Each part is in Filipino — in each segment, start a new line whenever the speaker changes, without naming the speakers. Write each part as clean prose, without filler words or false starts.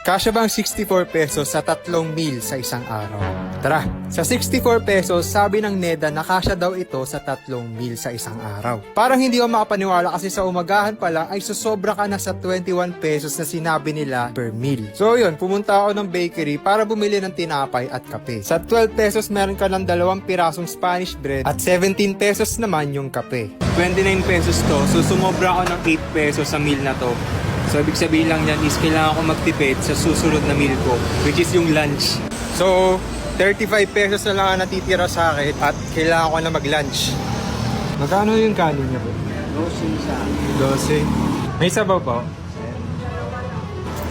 Kasya ba ang 64 pesos sa 3 meal sa isang araw? Tara, sa 64 pesos, sabi ng NEDA na kasya daw ito sa 3 meal sa isang araw. Parang hindi ako makapaniwala kasi sa umagahan pala ay susobra ka na sa 21 pesos na sinabi nila per meal. So yun, pumunta ako ng bakery para bumili ng tinapay at kape. Sa 12 pesos meron ka ng 2 pirasong Spanish bread at 17 pesos naman yung kape. 29 pesos to, so sumobra ako ng 8 pesos sa meal na to. So, ibig sabihin lang yan is kailangan ko magtipid sa susunod na meal ko, which is yung lunch. So, 35 pesos na lang ang natitira sa akin at kailangan ko na mag-lunch. Magkano yung kanin niya po?
12 isa.
12. May sabaw po?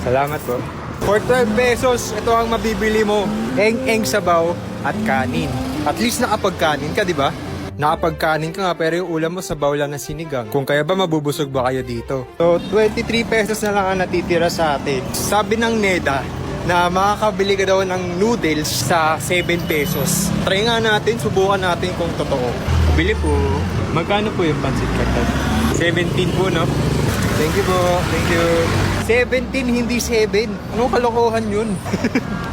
Salamat po. For 12 pesos, ito ang mabibili mo. Eng-eng sabaw at kanin. At least nakapagkanin ka, di ba? Nakapagkanin ka nga pero yung ulam mo sabaw lang ng sinigang. Kung kaya ba mabubusog ba kayo dito? So 23 pesos na lang ang natitira sa atin. Sabi ng NEDA na makakabili ka daw ng noodles sa 7 pesos. Try nga natin, subukan natin kung totoo. Bili po. Magkano po yung pancit canton? 17 po, no? Thank you po. Thank you. 17, hindi 7. Anong kalokohan yun?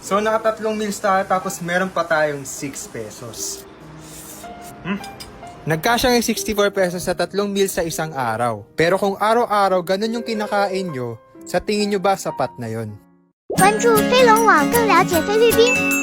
So nakatatlong meals tayo tapos meron pa tayong 6 pesos. Nagkasya ng 64 pesos sa 3 meals sa isang araw. Pero kung araw-araw ganun yung kinakain nyo, sa tingin nyo ba sapat na yon?
关注飞龙网，更了解菲律宾。